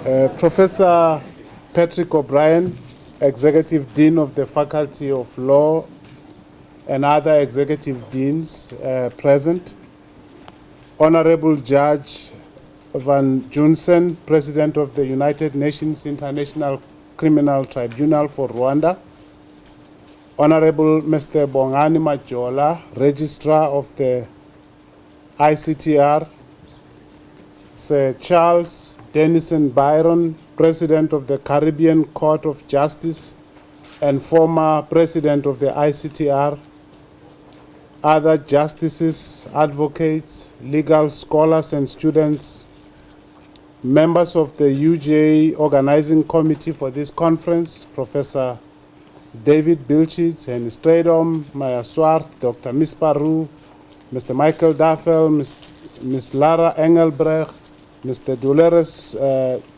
Professor Patrick O'Brien, Executive Dean of the Faculty of Law, and other Executive Deans present. Honorable Judge Van Johnson, President of the United Nations International Criminal Tribunal for Rwanda. Honorable Mr. Bongani Majola, Registrar of the ICTR. Sir Charles Denison Byron, President of the Caribbean Court of Justice and former President of the ICTR. Other justices, advocates, legal scholars and students, members of the UJ Organizing Committee for this conference, Professor David Bilchitz, Henny Stradom, Maya Swart, Dr. Miss Paru, Mr. Michael Daffel, Ms. Lara Engelbrecht, Mr. Dolores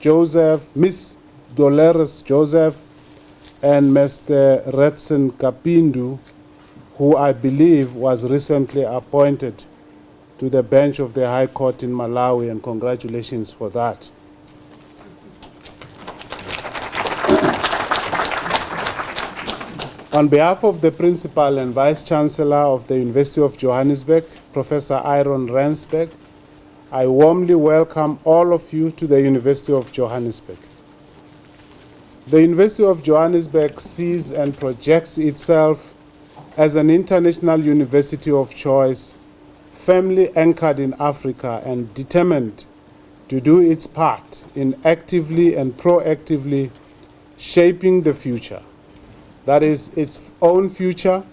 Joseph, Miss Dolores Joseph, and Mr. Retson Kapindu, who I believe was recently appointed to the bench of the High Court in Malawi, and congratulations for that. On behalf of the Principal and Vice Chancellor of the University of Johannesburg, Professor Aaron Rensberg, I warmly welcome all of you to the University of Johannesburg. The University of Johannesburg sees and projects itself as an international university of choice, firmly anchored in Africa and determined to do its part in actively and proactively shaping the future. That is its own future,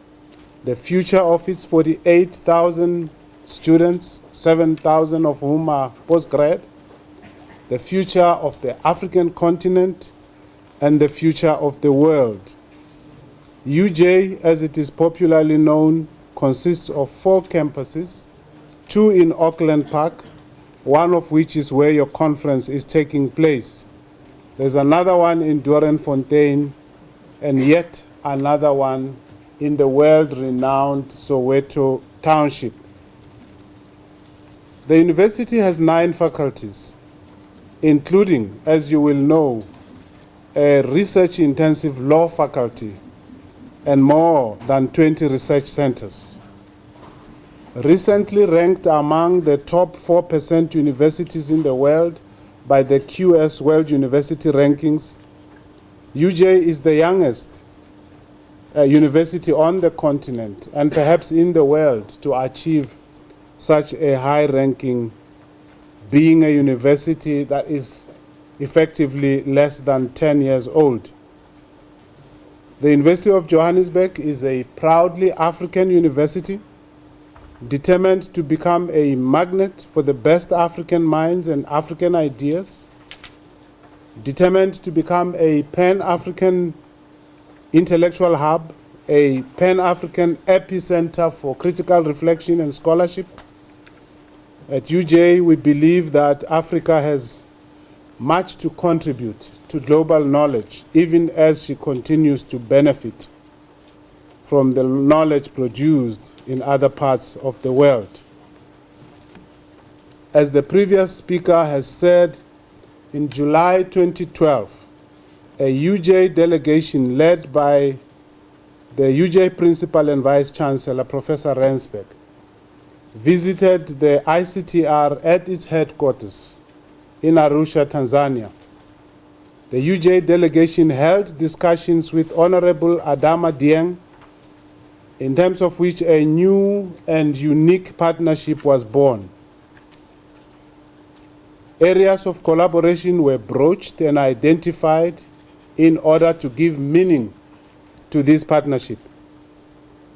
the future of its 48,000 students, 7,000 of whom are postgrad, the future of the African continent, and the future of the world. UJ, as it is popularly known, consists of 4 campuses, 2 in Auckland Park, one of which is where your conference is taking place. There's another one in Doornfontein, and yet another one in the world-renowned Soweto Township. The university has 9 faculties, including, as you will know, a research-intensive law faculty and more than 20 research centers. Recently ranked among the top 4% universities in the world by the QS World University Rankings, UJ is the youngest university on the continent and perhaps in the world to achieve such a high ranking, being a university that is effectively less than 10 years old. The University of Johannesburg is a proudly African university, determined to become a magnet for the best African minds and African ideas, determined to become a Pan-African intellectual hub, a Pan-African epicenter for critical reflection and scholarship. At UJ, we believe that Africa has much to contribute to global knowledge, even as she continues to benefit from the knowledge produced in other parts of the world. As the previous speaker has said, in July 2012, a UJ delegation led by the UJ Principal and Vice Chancellor, Professor Rensberg, visited the ICTR at its headquarters in Arusha, Tanzania. The UJ delegation held discussions with Honorable Adama Dieng, in terms of which a new and unique partnership was born. Areas of collaboration were broached and identified in order to give meaning to this partnership.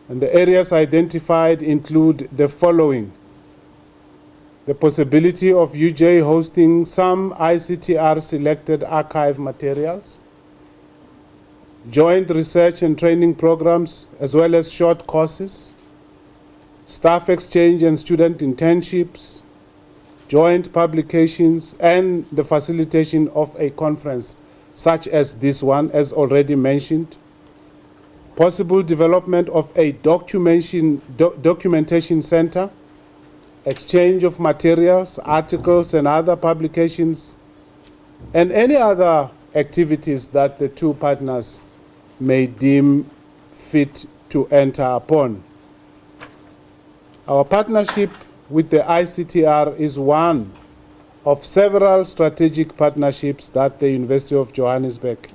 And the areas identified include the following: the possibility of UJ hosting some ICTR selected archive materials, joint research and training programs, as well as short courses, staff exchange and student internships, joint publications, and the facilitation of a conference such as this one, as already mentioned, possible development of a documentation center, exchange of materials, articles, and other publications, and any other activities that the two partners may deem fit to enter upon. Our partnership with the ICTR is one of several strategic partnerships that the University of Johannesburg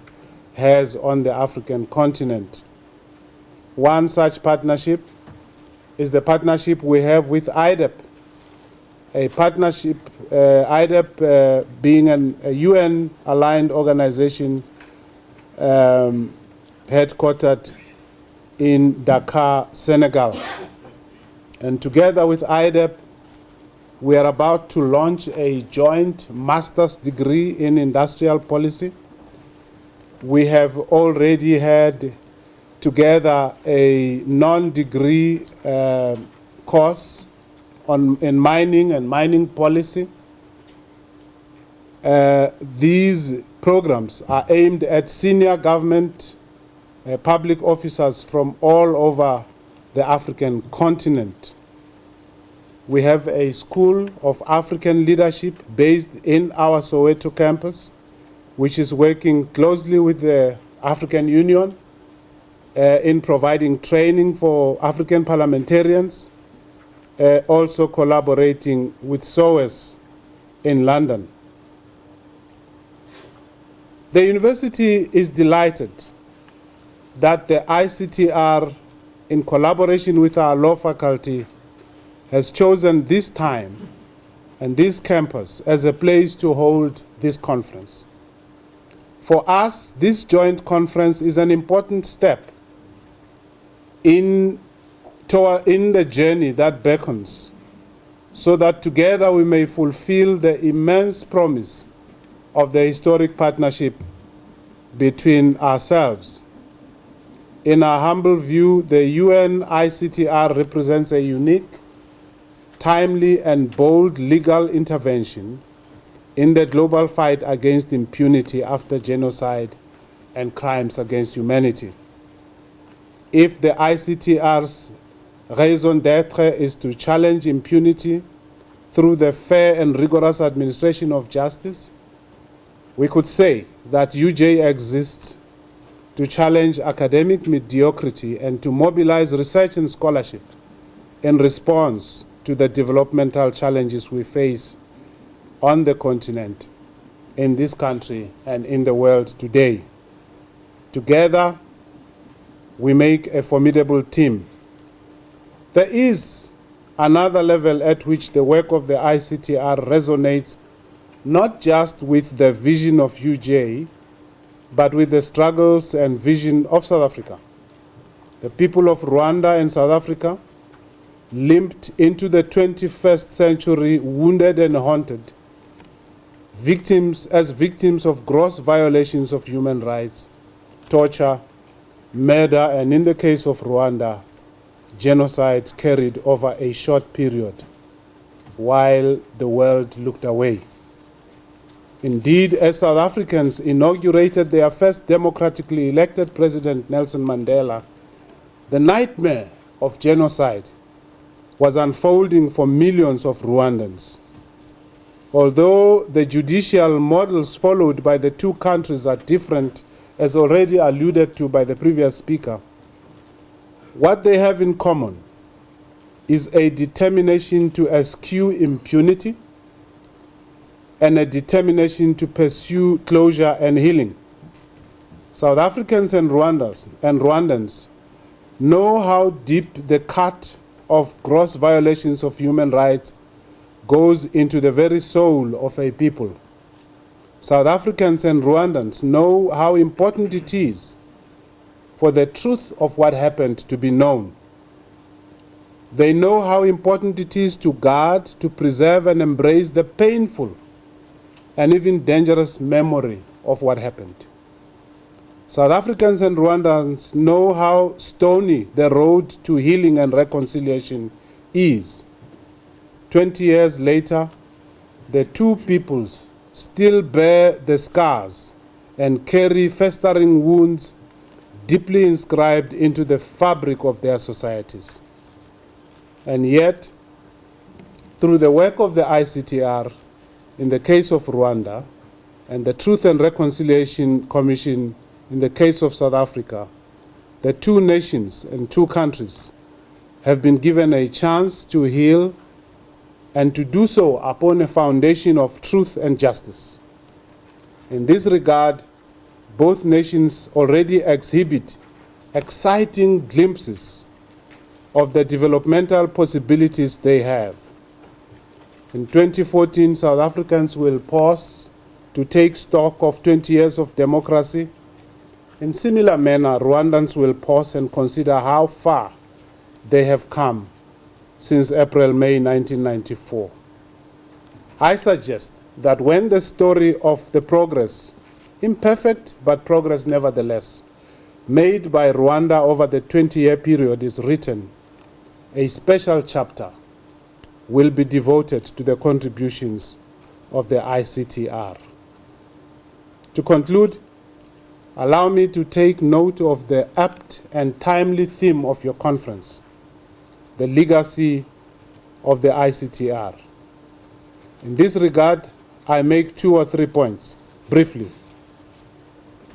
has on the African continent. One such partnership is the partnership we have with IDEP, a partnership, IDEP being a UN-aligned organization headquartered in Dakar, Senegal. And together with IDEP, we are about to launch a joint master's degree in industrial policy. We have already had together a non-degree course in mining and mining policy. These programs are aimed at senior government public officers from all over the African continent. We have a School of African Leadership based in our Soweto campus, which is working closely with the African Union in providing training for African parliamentarians, also collaborating with SOAS in London. The university is delighted that the ICTR, in collaboration with our law faculty, has chosen this time and this campus as a place to hold this conference. For us, this joint conference is an important step in the journey that beckons, so that together we may fulfill the immense promise of the historic partnership between ourselves. In our humble view, the UN ICTR represents a unique, timely, and bold legal intervention in the global fight against impunity after genocide and crimes against humanity. If the ICTR's raison d'etre is to challenge impunity through the fair and rigorous administration of justice, we could say that UJ exists to challenge academic mediocrity and to mobilize research and scholarship in response to the developmental challenges we face on the continent, in this country, and in the world today. Together, we make a formidable team. There is another level at which the work of the ICTR resonates not just with the vision of UJ, but with the struggles and vision of South Africa. The people of Rwanda and South Africa, limped into the 21st century wounded and haunted, victims of gross violations of human rights, torture, murder, and in the case of Rwanda, genocide carried over a short period while the world looked away. Indeed, as South Africans inaugurated their first democratically elected president, Nelson Mandela, the nightmare of genocide was unfolding for millions of Rwandans. Although the judicial models followed by the two countries are different, as already alluded to by the previous speaker, what they have in common is a determination to eschew impunity and a determination to pursue closure and healing. South Africans and Rwandans know how deep the cut of gross violations of human rights goes into the very soul of a people. South Africans and Rwandans know how important it is for the truth of what happened to be known. They know how important it is to guard, to preserve, and embrace the painful and even dangerous memory of what happened. South Africans and Rwandans know how stony the road to healing and reconciliation is. 20 years later, the two peoples still bear the scars and carry festering wounds deeply inscribed into the fabric of their societies. And yet, through the work of the ICTR, in the case of Rwanda, and the Truth and Reconciliation Commission in the case of South Africa, the two nations and two countries have been given a chance to heal and to do so upon a foundation of truth and justice. In this regard, both nations already exhibit exciting glimpses of the developmental possibilities they have. In 2014, South Africans will pause to take stock of 20 years of democracy. In similar manner, Rwandans will pause and consider how far they have come since April-May 1994. I suggest that when the story of the progress, imperfect but progress nevertheless, made by Rwanda over the 20-year period is written, a special chapter will be devoted to the contributions of the ICTR. To conclude, allow me to take note of the apt and timely theme of your conference, the legacy of the ICTR. In this regard, I make 2 or 3 points, briefly.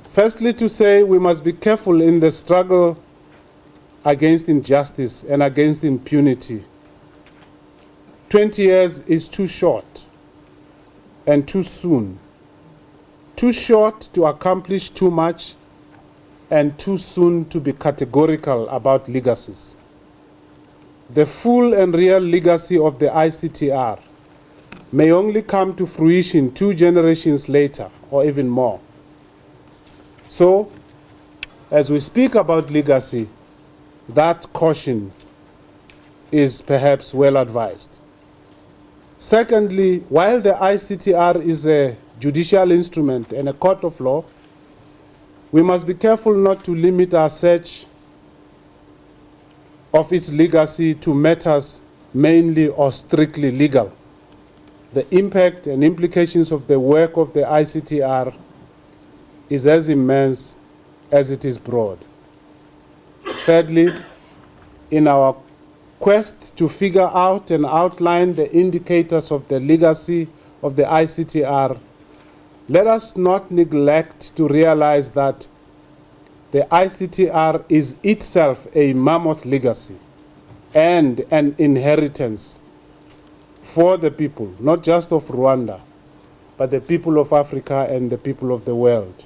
Firstly, to say we must be careful in the struggle against injustice and against impunity. 20 years is too short and too soon. Too short to accomplish too much and too soon to be categorical about legacies. The full and real legacy of the ICTR may only come to fruition 2 generations later or even more. So, as we speak about legacy, that caution is perhaps well advised. Secondly, while the ICTR is a judicial instrument and a court of law, we must be careful not to limit our search of its legacy to matters mainly or strictly legal. The impact and implications of the work of the ICTR is as immense as it is broad. Thirdly, in our quest to figure out and outline the indicators of the legacy of the ICTR, let us not neglect to realize that the ICTR is itself a mammoth legacy and an inheritance for the people, not just of Rwanda, but the people of Africa and the people of the world.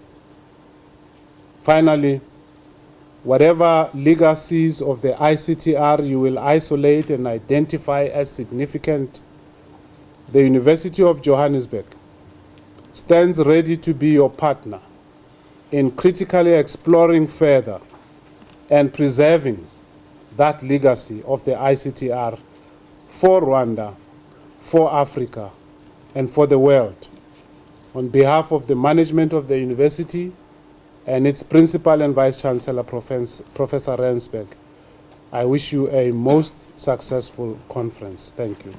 Finally, whatever legacies of the ICTR you will isolate and identify as significant, the University of Johannesburg stands ready to be your partner in critically exploring further and preserving that legacy of the ICTR for Rwanda, for Africa, and for the world. On behalf of the management of the university and its principal and vice chancellor, Professor Rensberg, I wish you a most successful conference. Thank you.